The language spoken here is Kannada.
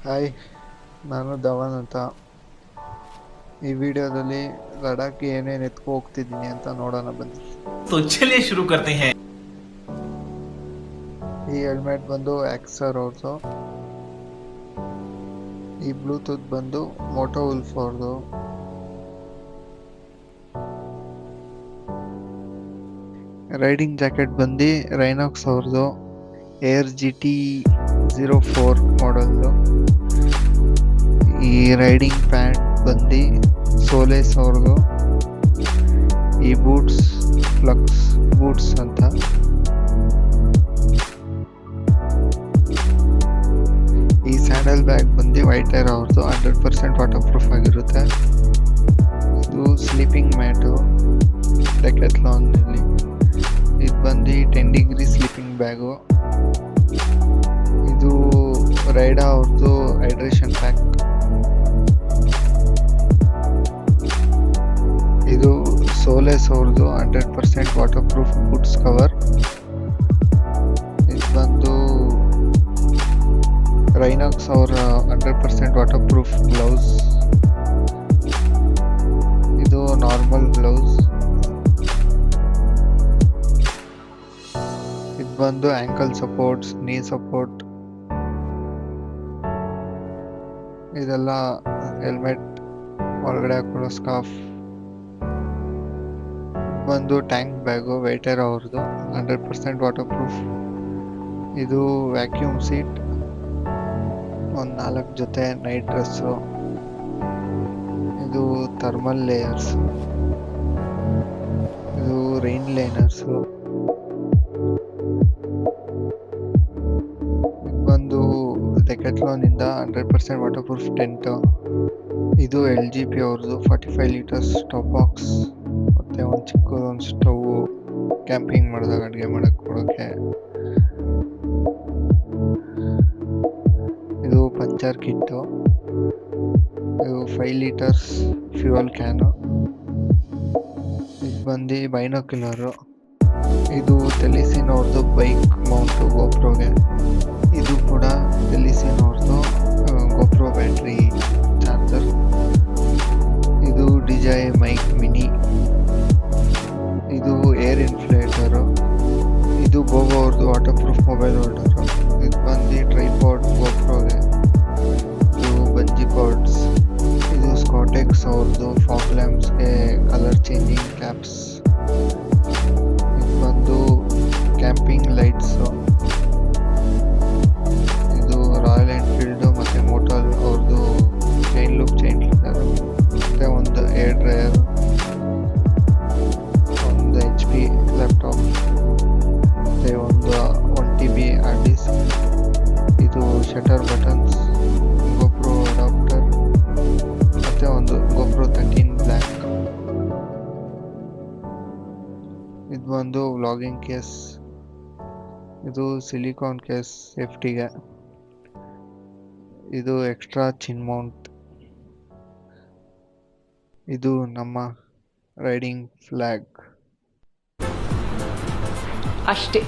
ಹಾಯ್, ನಾನು ಧವನ್ ಅಂತ. ಈ ವಿಡಿಯೋದಲ್ಲಿ ಲಡಾಖ್ಗೆ ಏನೇನು ಎತ್ಕೊ ಹೋಗ್ತಿದ್ದೀನಿ ಅಂತ ನೋಡೋಣ ಬನ್ನಿ. तो चलिए शुरू करते हैं। ಈ ಹೆಲ್ಮೆಟ್ ಬಂದು ಆಕ್ಸರ್ ಅವ್ರದ್ದು. ಈ ಬ್ಲೂಟೂತ್ ಬಂದು ಮೋಟೋ ಉಲ್ಫ್ ಅವ್ರದ್ದು. ರೈಡಿಂಗ್ ಜಾಕೆಟ್ ಬಂದು ರೈನಾಕ್ಸ್ ಅವ್ರದ್ದು, ಏರ್ GT04 ಮಾಡಲ್ದು. ಈ ರೈಡಿಂಗ್ ಪ್ಯಾಂಟ್ ಬಂದು ಸೋಲೇಸ್ ಅವ್ರದ್ದು. ಈ ಬೂಟ್ಸ್ ಫ್ಲಕ್ಸ್ ಬೂಟ್ಸ್ ಅಂತ. ಈ ಸ್ಯಾಂಡಲ್ ಬ್ಯಾಗ್ ಬಂದು ವೈಟ್ ಏರ್ ಅವ್ರದ್ದು, 100% ವಾಟರ್ ಪ್ರೂಫ್ ಆಗಿರುತ್ತೆ. ಇದು ಸ್ಲೀಪಿಂಗ್ ಮ್ಯಾಟು ಡೆಕ್ಯಾಥ್ಲಾನ್ನಲ್ಲಿ. ಇದು ಬಂದು 10 ಡಿಗ್ರಿ ಸ್ಲೀಪಿಂಗ್ ಬ್ಯಾಗು. ಇದು ರೈಡಾ ಅವ್ರದ್ದು ಹೈಡ್ರೇಷನ್ ಪ್ಯಾಕ್. ಇದು ಸೋಲೇಸ್ ಅವ್ರದ್ದು 100% ವಾಟರ್ ಪ್ರೂಫ್ ಬೂಟ್ಸ್ ಕವರ್. ಇದು ಬಂದು ರೈನಾಕ್ಸ್ ಅವರ 100% ವಾಟರ್ ಪ್ರೂಫ್ ಗ್ಲೌಸ್. ಇದು ನಾರ್ಮಲ್ ಗ್ಲೌಸ್. ಇದು ಬಂದು ಆಂಕಲ್ ಸಪೋರ್ಟ್ಸ್, ನೀ ಸಪೋರ್ಟ್. ಇದೆಲ್ಲ ಹೆಲ್ಮೆಟ್ ಒಳಗಡೆ ಹಾಕೊಳ್ಳೋ ಸ್ಕಾರ್ಫ್. ಬಂದು ಟ್ಯಾಂಕ್ ಬ್ಯಾಗು ವೇಟರ್ ಅವ್ರದ್ದು, 100% ವಾಟರ್ ಪ್ರೂಫ್. ಇದು ವ್ಯಾಕ್ಯೂಮ್ ಸೀಟ್, ಒಂದು 4 ಜೊತೆ ನೈಟ್ ಡ್ರೆಸ್ಸು. ಇದು ಥರ್ಮಲ್ ಲೇಯರ್ಸ್. ಇದು ರೈನ್ ಲೈನರ್ಸು. ಇದು ಬಂದು ಡೆಕ್ಯಾಥ್ಲಾನಿಂದ 100% ವಾಟರ್ ಪ್ರೂಫ್ ಟೆಂಟು. ಇದು LGP ಅವ್ರದ್ದು 45 ಲೀಟರ್ಸ್ ಸ್ಟವ್ ಬಾಕ್ಸ್. ಮತ್ತು ಒಂದು ಚಿಕ್ಕದೊಂದು ಸ್ಟವ್ ಕ್ಯಾಂಪಿಂಗ್ ಮಾಡಿದಾಗ ಅಡುಗೆ ಮಾಡೋಕ್ಕೆ ಕೊಡೋಕ್ಕೆ. ಇದು ಪಂಚರ್ ಕಿಟ್ಟು. ಇದು 5 ಲೀಟರ್ಸ್ ಫ್ಯೂಯಲ್ ಕ್ಯಾನು. ಇದು ಬಂದು ಬೈನೋಕ್ಯುಲರು. ಇದು ಟೆಲಿಸಿನ್ ಅವ್ರದ್ದು ಬೈಕ್ ಮೌಂಟು ಗೋಪ್ರೋಗೆ. ಇದು ಕೂಡ ಟೆಲಿಸಿನ್ ಅವ್ರದ್ದು ಗೋಪ್ರೋ ಬ್ಯಾಟ್ರಿ ಚಾರ್ಜರ್. ಇದು DJI ಮೈಕ್ ಮಿನಿ. ಇದು ಏರ್ ಇನ್ಫ್ಲೇಟರು. ಇದು ಬೋಗೋ ಅವ್ರದ್ದು ವಾಟರ್ ಪ್ರೂಫ್ ಮೊಬೈಲ್ ಹೋಲ್ಡರು. ಇದು ಬಂದು ಟ್ರೈಪಾಡ್ ಗೋಪ್ರೋಗೆ. ಇದು ಬಂಜಿ ಕಾರ್ಡ್ಸ್. ಇದು ಸ್ಕಾಟೆಕ್ಸ್ ಅವ್ರದ್ದು ಫಾಗ್ ಲ್ಯಾಂಪ್ಸ್ಗೆ ಕಲರ್ ಚೇಂಜಿಂಗ್ ಕ್ಯಾಪ್ಸ್. ಇದು ಬಂದು ಕ್ಯಾಂಪಿಂಗ್ ಲೈಟ್ಸು. ಇದು ರಾಯಲ್ ಎನ್ಫೀಲ್ಡು ಮತ್ತು ಮೋಟಲ್ ಅವ್ರದ್ದು ಚೈನ್ ಲೂಪ್ ಚೈನ್ ಕ್ಲೀನರು. ಮತ್ತು ಒಂದು ಏರ್ ಡ್ರೈಯರ್, ಒಂದು HP ಲ್ಯಾಪ್ಟಾಪ್, ಮತ್ತು ಒಂದು 1 TB ಹಾರ್ಡ್ ಡಿಸ್ಕ್. ಇದು ಶಟರ್ ಬಟನ್ಸ್, ಗೋಪ್ರೋ ಅಡಾಪ್ಟರ್, ಮತ್ತು ಒಂದು ಗೋಪ್ರೋ 13 ಬ್ಲ್ಯಾಕ್. ಇದು ಒಂದು ವ್ಲಾಗಿಂಗ್ ಕೇಸ್. ಇದು ಸಿಲಿಕಾನ್ ಕೇಸ್ ಸೇಫ್ಟಿಗೆ. ಇದು ಎಕ್ಸ್ಟ್ರಾ ಚಿನ್ ಮೌಂಟ್. ಇದು ನಮ್ಮ ರೈಡಿಂಗ್ ಫ್ಲ್ಯಾಗ್. ಅಷ್ಟೇ.